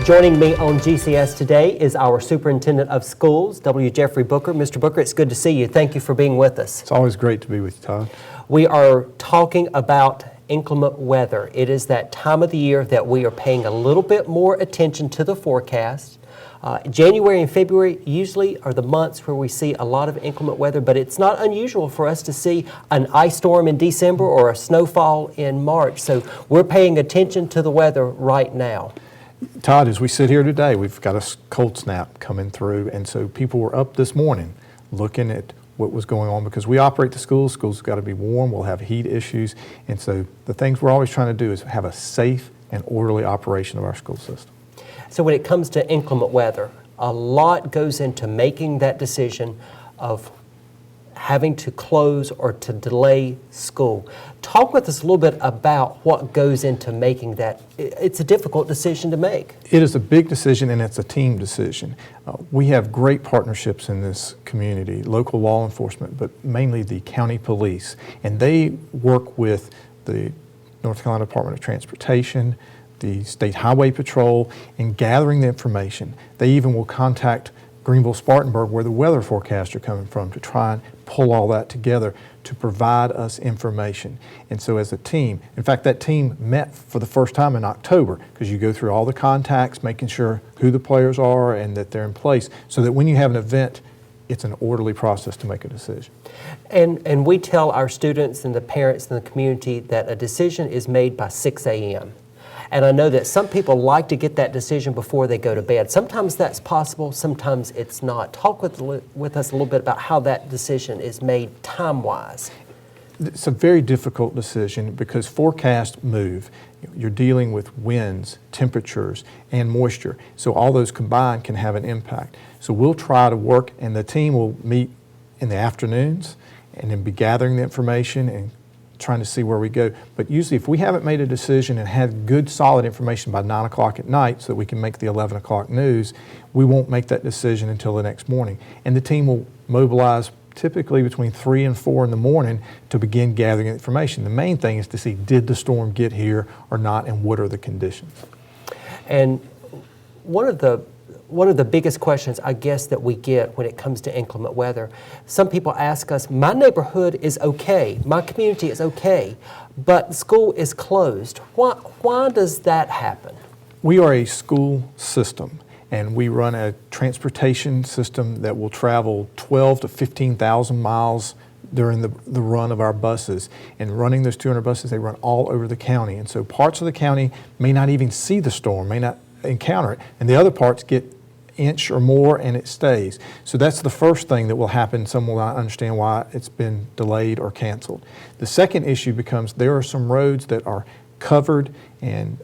Joining me on GCS today is our Superintendent of Schools, W. Jeffrey Booker. Mr. Booker, it's good to see you. Thank you for being with us. It's always great to be with you, Todd. We are talking about inclement weather. It is that time of the year that we are paying a little bit more attention to the forecast. January and February usually are the months where we see a lot of inclement weather, but it's not unusual for us to see an ice storm in December or a snowfall in March. So we're paying attention to the weather right now. Todd, as we sit here today, we've got a cold snap coming through, and so people were up this morning looking at what was going on because we operate the schools. Schools got to be warm. We'll have heat issues, and so the things we're always trying to do is have a safe and orderly operation of our school system. So when it comes to inclement weather, a lot goes into making that decision of having to close or to delay school. Talk with us a little bit about what goes into making that. It's a difficult decision to make. It is a big decision, and it's a team decision. We have great partnerships in this community, local law enforcement, but mainly the county police, and they work with the North Carolina Department of Transportation, the State Highway Patrol, in gathering the information. They even will contact Greenville-Spartanburg, where the weather forecasts are coming from, to try and pull all that together to provide us information. And so as a team, in fact, that team met for the first time in October because you go through all the contacts, making sure who the players are and that they're in place so that when you have an event, it's an orderly process to make a decision. And we tell our students and the parents and the community that a decision is made by 6 a.m. And I know that some people like to get that decision before they go to bed. Sometimes that's possible, sometimes it's not. Talk with us a little bit about how that decision is made time-wise. It's a very difficult decision because forecasts move. You're dealing with winds, temperatures, and moisture. So all those combined can have an impact. So we'll try to work, and the team will meet in the afternoons and then be gathering the information and trying to see where we go. But usually if we haven't made a decision and had good solid information by 9 o'clock at night so that we can make the 11 o'clock news, we won't make that decision until the next morning. And the team will mobilize typically between 3 and 4 in the morning to begin gathering information. The main thing is to see, did the storm get here or not, and what are the conditions? And one of the biggest questions, I guess, that we get when it comes to inclement weather, some people ask us, my neighborhood is okay, my community is okay, but school is closed. Why does that happen? We are a school system, and we run a transportation system that will travel 12 to 15,000 miles during the run of our buses. And running those 200 buses, they run all over the county. And so parts of the county may not even see the storm, may not encounter it, and the other parts get inch or more and it stays. So that's the first thing that will happen. Some will not understand why it's been delayed or canceled. The second issue becomes there are some roads that are covered and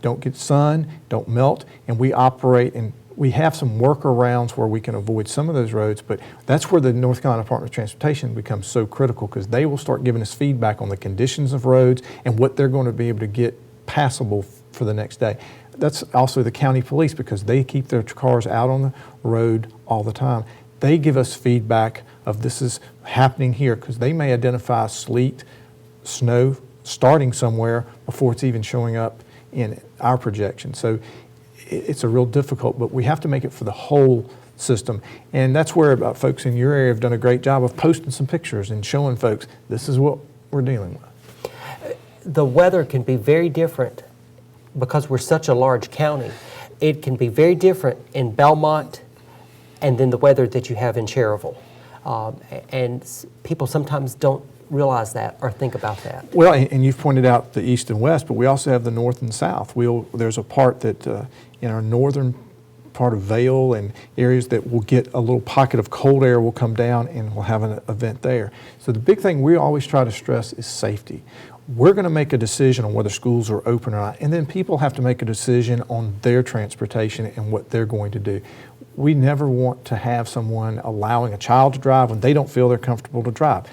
don't get sun, don't melt, and we operate and we have some workarounds where we can avoid some of those roads, but that's where the North Carolina Department of Transportation becomes so critical because they will start giving us feedback on the conditions of roads and what they're going to be able to get passable for the next day. That's also the county police because they keep their cars out on the road all the time. They give us feedback of this is happening here because they may identify sleet, snow starting somewhere before it's even showing up in our projection. So it's a real difficult, but we have to make it for the whole system. And that's where folks in your area have done a great job of posting some pictures and showing folks this is what we're dealing with. The weather can be very different because we're such a large county. It can be very different in Belmont and then the weather that you have in Cherryville. And people sometimes don't realize that or think about that. Well, and you've pointed out the east and west, but we also have the north and south. There's a part that in our northern part of Vail and areas that will get a little pocket of cold air will come down and we'll have an event there. So the big thing we always try to stress is safety. We're going to make a decision on whether schools are open or not, and then people have to make a decision on their transportation and what they're going to do. We never want to have someone allowing a child to drive when they don't feel they're comfortable to drive.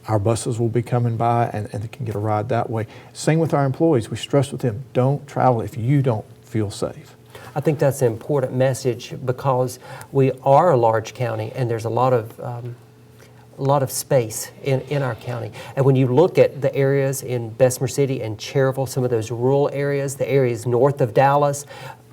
Our buses will be coming by and they can get a ride that way. Same with our employees. We stress with them, don't travel if you don't feel safe. I think that's an important message because we are a large county and there's a lot of space in our county. And when you look at the areas in Bessemer City and Cherryville, some of those rural areas, the areas north of Dallas,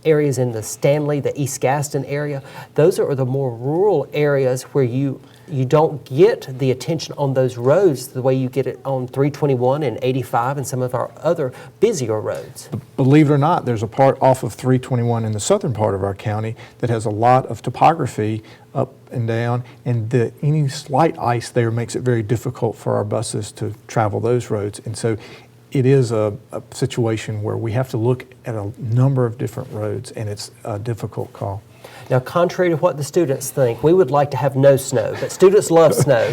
areas in the Stanley, the East Gaston area. Those are the more rural areas where you don't get the attention on those roads the way you get it on 321 and 85 and some of our other busier roads. Believe it or not, there's a part off of 321 in the southern part of our county that has a lot of topography up and down, and any slight ice there makes it very difficult for our buses to travel those roads. And so it is a situation where we have to look at a number of different roads, and it's a difficult call. Now, contrary to what the students think, we would like to have no snow, but students love snow.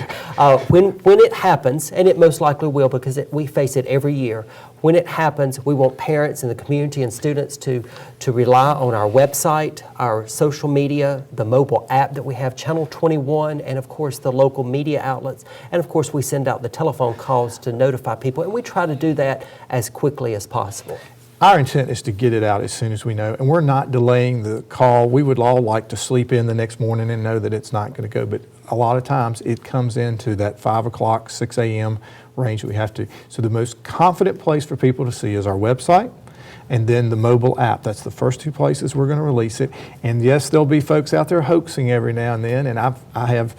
When it happens, and it most likely will because we face it every year, when it happens, we want parents and the community and students to rely on our website, our social media, the mobile app that we have, Channel 21, and of course the local media outlets. And of course we send out the telephone calls to notify people, and we try to do that as quickly as possible. Our intent is to get it out as soon as we know, and we're not delaying the call. We would all like to sleep in the next morning and know that it's not going to go, but a lot of times it comes into that 5 o'clock, 6 a.m. range that we have to. So the most confident place for people to see is our website and then the mobile app. That's the first two places we're going to release it. And yes, there'll be folks out there hoaxing every now and then, and I have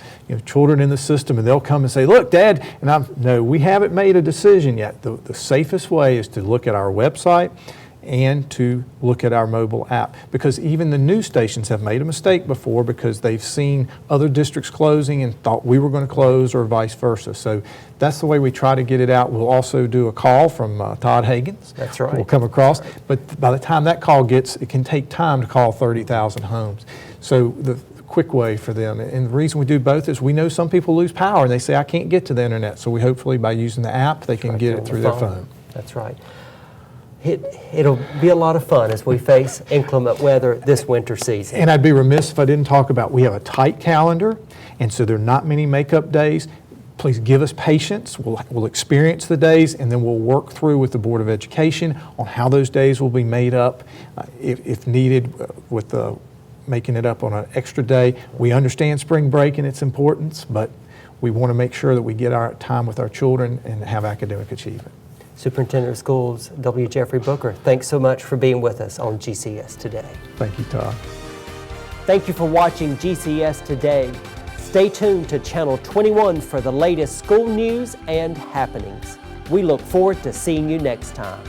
children in the system, and they'll come and say, "Look, Dad," and no, we haven't made a decision yet. The safest way is to look at our website and to look at our mobile app, because even the news stations have made a mistake before because they've seen other districts closing and thought we were going to close or vice versa. So that's the way we try to get it out. We'll also do a call from Todd Hagens. That's right. We'll come across, but by the time that call gets, it can take time to call 30,000 homes. So the quick way for them, and the reason we do both is we know some people lose power and they say, "I can't get to the internet." So we hopefully by using the app, they can get it through their phone. That's right. It'll be a lot of fun as we face inclement weather this winter season. And I'd be remiss if I didn't talk about, we have a tight calendar, and so there are not many makeup days. Please give us patience. We'll experience the days, and then we'll work through with the Board of Education on how those days will be made up if needed with making it up on an extra day. We understand spring break and its importance, but we want to make sure that we get our time with our children and have academic achievement. Superintendent of Schools, W. Jeffrey Booker, thanks so much for being with us on GCS Today. Thank you, Todd. Thank you for watching GCS Today. Stay tuned to Channel 21 for the latest school news and happenings. We look forward to seeing you next time.